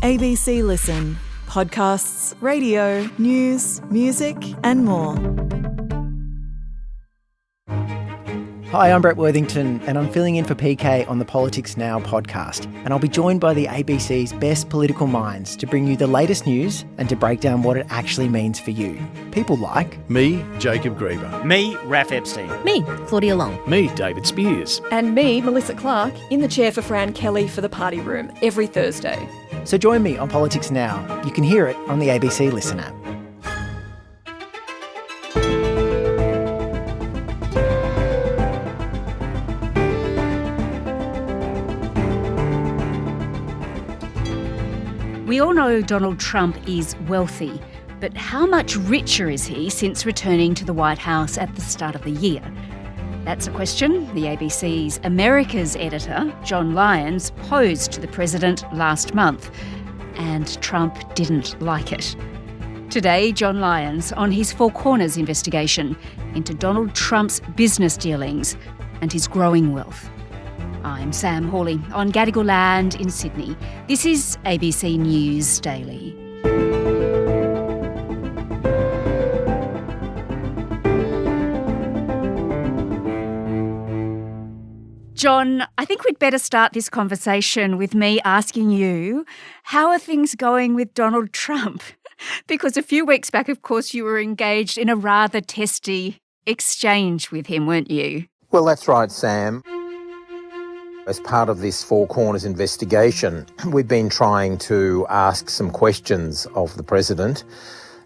ABC Listen. Podcasts, radio, news, music and more. Hi, I'm Brett Worthington and I'm filling in for PK on the Politics Now podcast. And I'll be joined by the ABC's best political minds to bring you the latest news and to break down what it actually means for you. People like... Me, Jacob Grieber. Me, Raph Epstein. Me, Claudia Long. Me, David Spears. And me, Melissa Clark, in the chair for Fran Kelly for The Party Room every Thursday. So join me on Politics Now. You can hear it on the ABC Listen app. We all know Donald Trump is wealthy, but how much richer is he since returning to the White House at the start of the year? That's a question the ABC's America's editor, John Lyons, posed to the president last month, and Trump didn't like it. Today, John Lyons on his Four Corners investigation into Donald Trump's business dealings and his growing wealth. I'm Sam Hawley on Gadigal land in Sydney. This is ABC News Daily. John, I think we'd better start this conversation with me asking you, how are things going with Donald Trump? Because a few weeks back, of course, you were engaged in a rather testy exchange with him, weren't you? Well, that's right, Sam. As part of this Four Corners investigation, we've been trying to ask some questions of the president,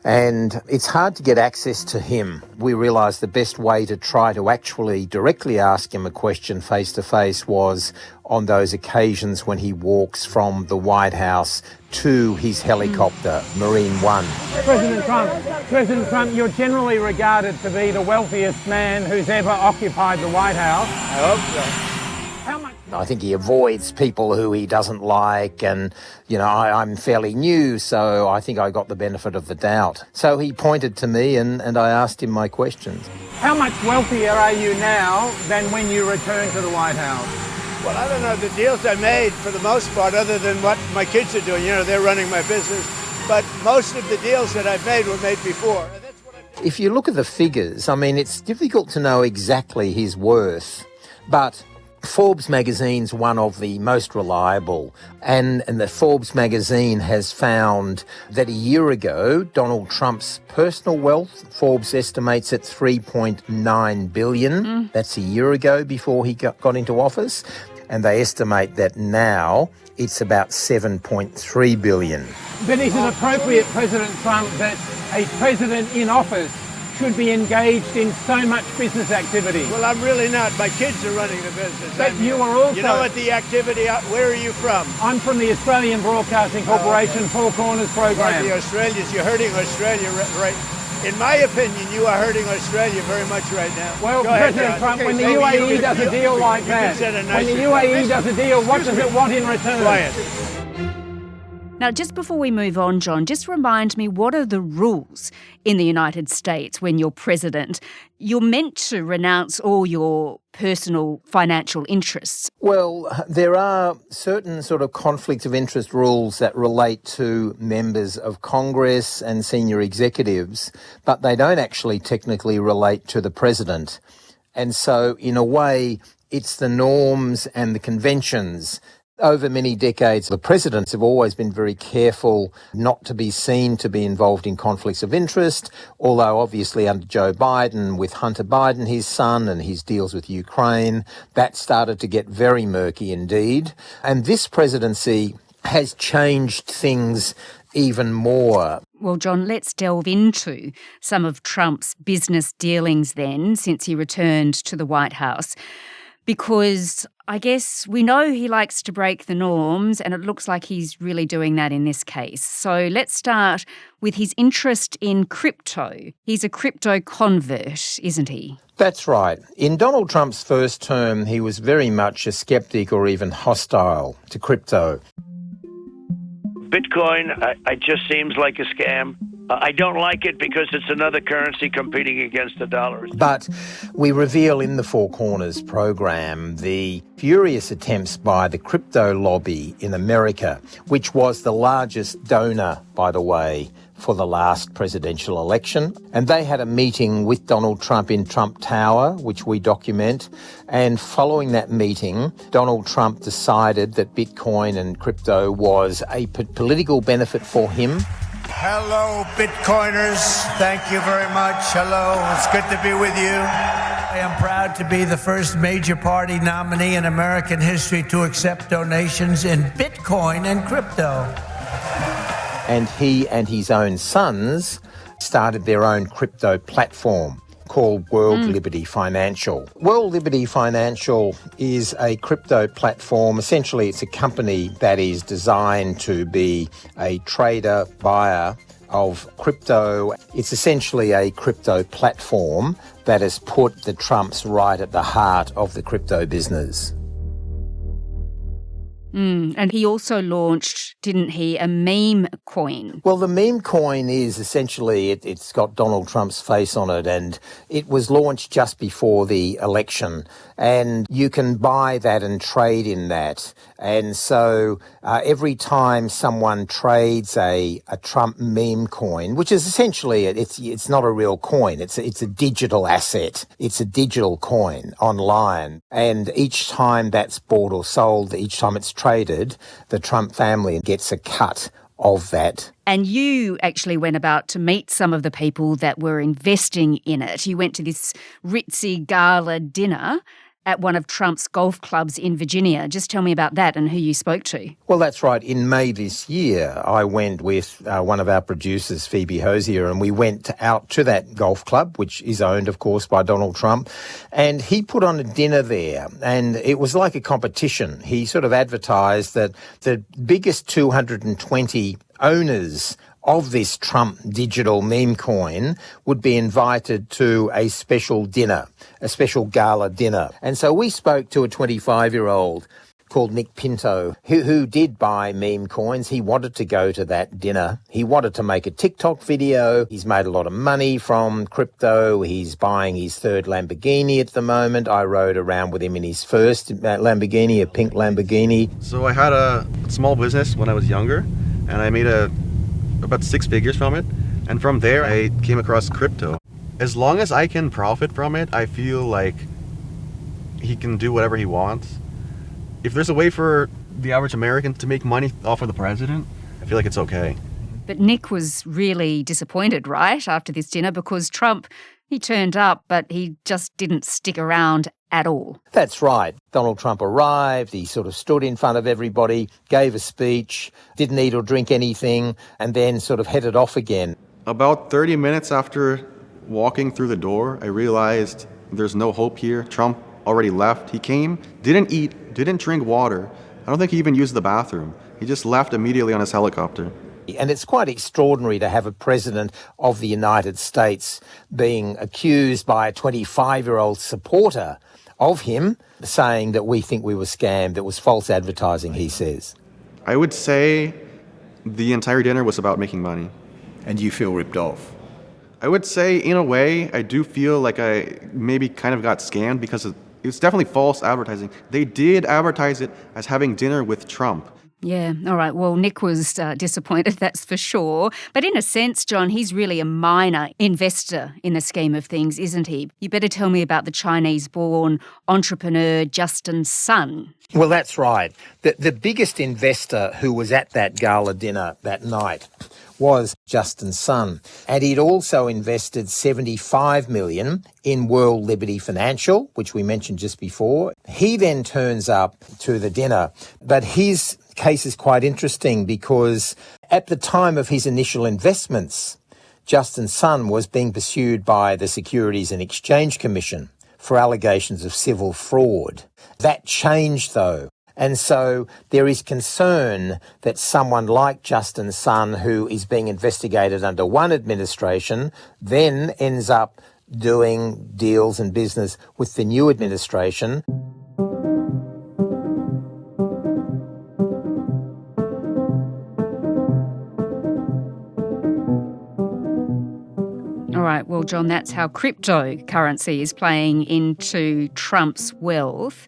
and it's hard to get access to him. We realised the best way to try to actually directly ask him a question face-to-face was on those occasions when he walks from the White House to his helicopter, Marine One. President Trump, you're generally regarded to be the wealthiest man who's ever occupied the White House. I hope so. I think he avoids people who he doesn't like, and, I'm fairly new, so I think I got the benefit of the doubt. So he pointed to me and I asked him my questions. How much wealthier are you now than when you returned to the White House? Well, I don't know. The deals I made, for the most part, other than what my kids are doing, they're running my business, but most of the deals that I've made were made before. If you look at the figures, it's difficult to know exactly his worth, but Forbes magazine's one of the most reliable, and the Forbes magazine has found that a year ago, Donald Trump's personal wealth, Forbes estimates at $3.9 billion. That's a year ago before he got into office, and they estimate that now it's about $7.3 billion. But is it appropriate, President Trump, that a president in office should be engaged in so much business activity? Well, I'm really not. My kids are running the business. But you are also... You know what the activity... Where are you from? I'm from the Australian Broadcasting Corporation Four Corners program. The Australians, you're hurting Australia, right? In my opinion, you are hurting Australia very much right now. Well, President Trump, when the UAE does a deal like that, when the UAE does a deal, what does it want in return? Quiet. Now, just before we move on, John, just remind me, what are the rules in the United States when you're president? You're meant to renounce all your personal financial interests. Well, there are certain sort of conflict of interest rules that relate to members of Congress and senior executives, but they don't actually technically relate to the president. And so, in a way, it's the norms and the conventions. Over many decades, the presidents have always been very careful not to be seen to be involved in conflicts of interest, although obviously under Joe Biden, with Hunter Biden, his son, and his deals with Ukraine, that started to get very murky indeed. And this presidency has changed things even more. Well, John, let's delve into some of Trump's business dealings then, since he returned to the White House, because I guess we know he likes to break the norms, and it looks like he's really doing that in this case. So let's start with his interest in crypto. He's a crypto convert, isn't he? That's right. In Donald Trump's first term, he was very much a skeptic or even hostile to crypto. Bitcoin, it just seems like a scam. I don't like it because it's another currency competing against the dollar. But we reveal in the Four Corners program the furious attempts by the crypto lobby in America, which was the largest donor, by the way, for the last presidential election. And they had a meeting with Donald Trump in Trump Tower, which we document. And following that meeting, Donald Trump decided that Bitcoin and crypto was a political benefit for him. Hello, Bitcoiners. Thank you very much. Hello. It's good to be with you. I am proud to be the first major party nominee in American history to accept donations in Bitcoin and crypto. And he and his own sons started their own crypto platform called World Liberty Financial. World Liberty Financial is a crypto platform. Essentially, it's a company that is designed to be a trader, buyer of crypto. It's essentially a crypto platform that has put the Trumps right at the heart of the crypto business. And he also launched, didn't he, a meme coin? Well, the meme coin is essentially, it's got Donald Trump's face on it, and it was launched just before the election. And you can buy that and trade in that. And so every time someone trades a Trump meme coin, which is essentially, it's not a real coin, it's a digital asset. It's a digital coin online. And each time that's bought or sold, each time it's traded, the Trump family gets a cut of that. And you actually went about to meet some of the people that were investing in it. You went to this ritzy gala dinner at one of Trump's golf clubs in Virginia. Just tell me about that and who you spoke to. Well, that's right. In May this year, I went with one of our producers, Phoebe Hosier, and we went out to that golf club, which is owned, of course, by Donald Trump. And he put on a dinner there, and it was like a competition. He sort of advertised that the biggest 220 owners of this Trump digital meme coin would be invited to a special dinner, a special gala dinner. And so we spoke to a 25-year-old called Nick Pinto, who did buy meme coins. He wanted to go to that dinner. He wanted to make a TikTok video. He's made a lot of money from crypto. He's buying his third Lamborghini at the moment. I rode around with him in his first Lamborghini, a pink Lamborghini. So I had a small business when I was younger, and I made about 6 figures from it. And from there, I came across crypto. As long as I can profit from it, I feel like he can do whatever he wants. If there's a way for the average American to make money off of the president, I feel like it's okay. But Nick was really disappointed, right, after this dinner, because Trump, he turned up, but he just didn't stick around at all. That's right. Donald Trump arrived, he sort of stood in front of everybody, gave a speech, didn't eat or drink anything, and then sort of headed off again. About 30 minutes after walking through the door, I realized there's no hope here. Trump already left. He came, didn't eat, didn't drink water. I don't think he even used the bathroom. He just left immediately on his helicopter. And it's quite extraordinary to have a president of the United States being accused by a 25-year-old supporter of him, saying that we think we were scammed. It was false advertising, he says. I would say the entire dinner was about making money. And you feel ripped off? I would say, in a way, I do feel like I maybe kind of got scammed because it's definitely false advertising. They did advertise it as having dinner with Trump. Yeah, all right. Well, Nick was disappointed, that's for sure. But in a sense, John, he's really a minor investor in the scheme of things, isn't he? You better tell me about the Chinese-born entrepreneur Justin Sun. Well, that's right. The biggest investor who was at that gala dinner that night was Justin Sun. And he'd also invested $75 million in World Liberty Financial, which we mentioned just before. He then turns up to the dinner, but his case is quite interesting because at the time of his initial investments, Justin Sun was being pursued by the Securities and Exchange Commission for allegations of civil fraud. That changed, though. And so there is concern that someone like Justin Sun, who is being investigated under one administration, then ends up doing deals and business with the new administration. right. Well, John, that's how cryptocurrency is playing into Trump's wealth.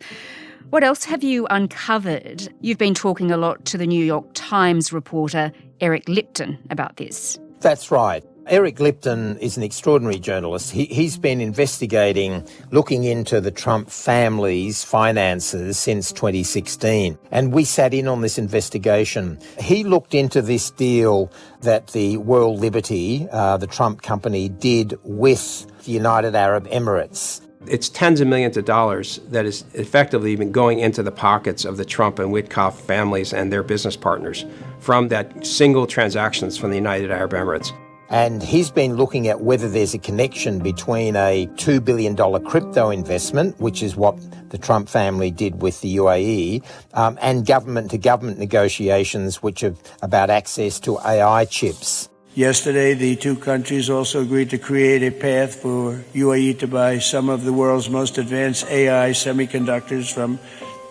What else have you uncovered? You've been talking a lot to the New York Times reporter Eric Lipton about this. That's right. Eric Lipton is an extraordinary journalist. He's been investigating, looking into the Trump family's finances since 2016. And we sat in on this investigation. He looked into this deal that the World Liberty, the Trump company, did with the United Arab Emirates. It's tens of millions of dollars that is effectively been going into the pockets of the Trump and Witkoff families and their business partners from that single transactions from the United Arab Emirates. And he's been looking at whether there's a connection between a $2 billion crypto investment, which is what the Trump family did with the UAE, and government-to-government negotiations, which are about access to AI chips. Yesterday, the two countries also agreed to create a path for UAE to buy some of the world's most advanced AI semiconductors from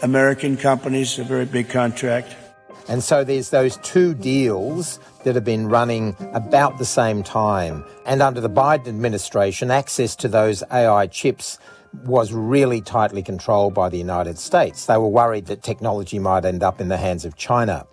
American companies, a very big contract. And so there's those two deals that have been running about the same time. And under the Biden administration, access to those AI chips was really tightly controlled by the United States. They were worried that technology might end up in the hands of China.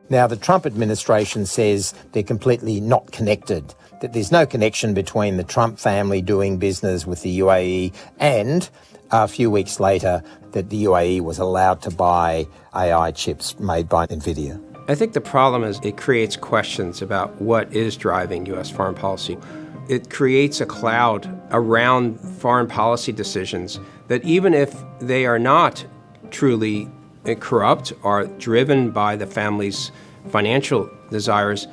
Now, the Trump administration says they're completely not connected, that there's no connection between the Trump family doing business with the UAE and a few weeks later that the UAE was allowed to buy AI chips made by NVIDIA. I think the problem is it creates questions about what is driving U.S. foreign policy. It creates a cloud around foreign policy decisions that even if they are not truly corrupt or driven by the family's financial desires,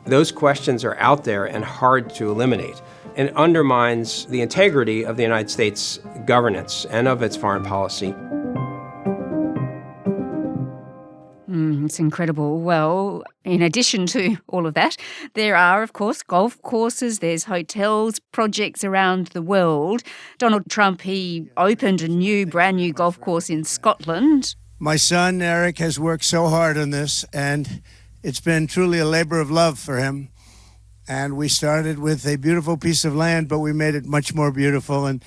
those questions are out there and hard to eliminate. And undermines the integrity of the United States governance and of its foreign policy. It's incredible. Well, in addition to all of that, there are, of course, golf courses, there's hotels, projects around the world. Donald Trump, he opened a brand new golf course in Scotland. My son, Eric, has worked so hard on this, and it's been truly a labor of love for him. And we started with a beautiful piece of land, but we made it much more beautiful. And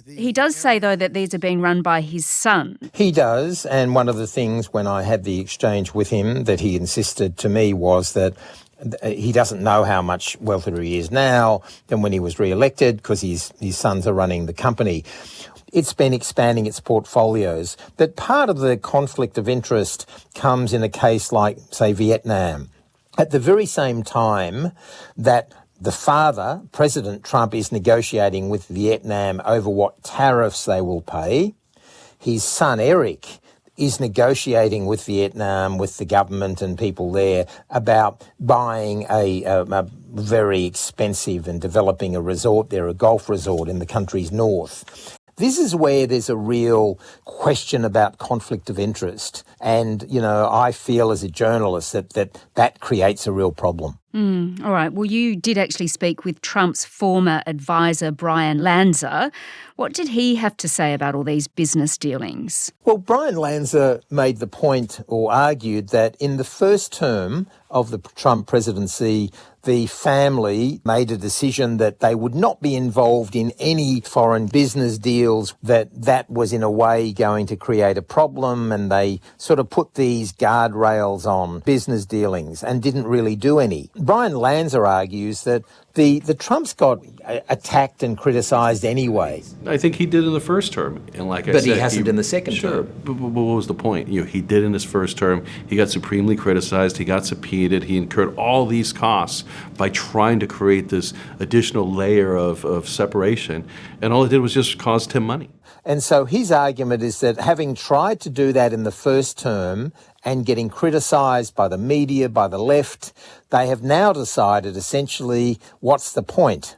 he does say, though, that these are being run by his son. He does, and one of the things when I had the exchange with him that he insisted to me was that he doesn't know how much wealthier he is now than when he was re-elected because his sons are running the company. It's been expanding its portfolios. But part of the conflict of interest comes in a case like, say, Vietnam. At the very same time that the father, President Trump, is negotiating with Vietnam over what tariffs they will pay, his son, Eric, is negotiating with Vietnam, with the government and people there, about buying a very expensive and developing a resort there, a golf resort in the country's north. This is where there's a real question about conflict of interest. And, I feel as a journalist that creates a real problem. All right. Well, you did actually speak with Trump's former advisor, Brian Lanza. What did he have to say about all these business dealings? Well, Brian Lanza made the point or argued that in the first term of the Trump presidency, the family made a decision that they would not be involved in any foreign business deals, that was in a way going to create a problem, and they sort of put these guardrails on business dealings and didn't really do any. Brian Lanza argues that the Trumps got attacked and criticised anyway. I think he did in the first term, and like I said, but he hasn't in the second term. But what was the point? He did in his first term. He got supremely criticized. He got subpoenaed. He incurred all these costs by trying to create this additional layer of separation, and all it did was just cost him money. And so his argument is that having tried to do that in the first term and getting criticised by the media, by the left, they have now decided essentially what's the point?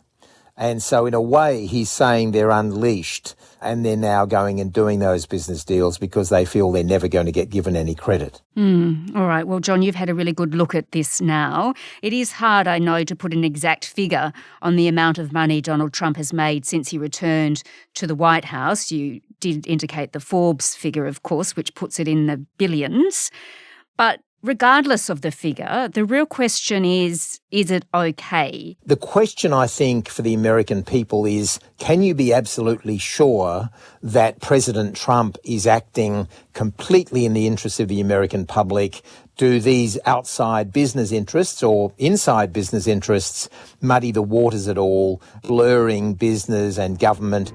And so in a way he's saying they're unleashed and they're now going and doing those business deals because they feel they're never going to get given any credit. All right. Well, John, you've had a really good look at this now. It is hard, I know, to put an exact figure on the amount of money Donald Trump has made since he returned to the White House. You did indicate the Forbes figure, of course, which puts it in the billions. But regardless of the figure, the real question is it okay? The question, I think, for the American people is, can you be absolutely sure that President Trump is acting completely in the interests of the American public? Do these outside business interests or inside business interests muddy the waters at all, blurring business and government?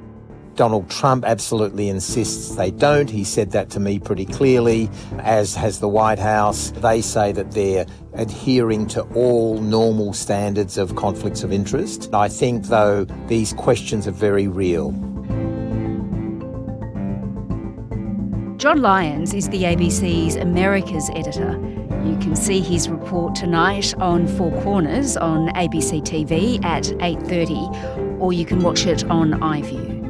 Donald Trump absolutely insists they don't. He said that to me pretty clearly, as has the White House. They say that they're adhering to all normal standards of conflicts of interest. I think, though, these questions are very real. John Lyons is the ABC's Americas editor. You can see his report tonight on Four Corners on ABC TV at 8:30, or you can watch it on iView.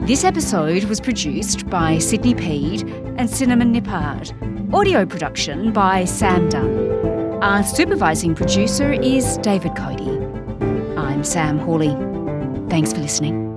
This episode was produced by Sydney Peed and Cinnamon Nippard. Audio production by Sam Dunn. Our supervising producer is David Cody. I'm Sam Hawley. Thanks for listening.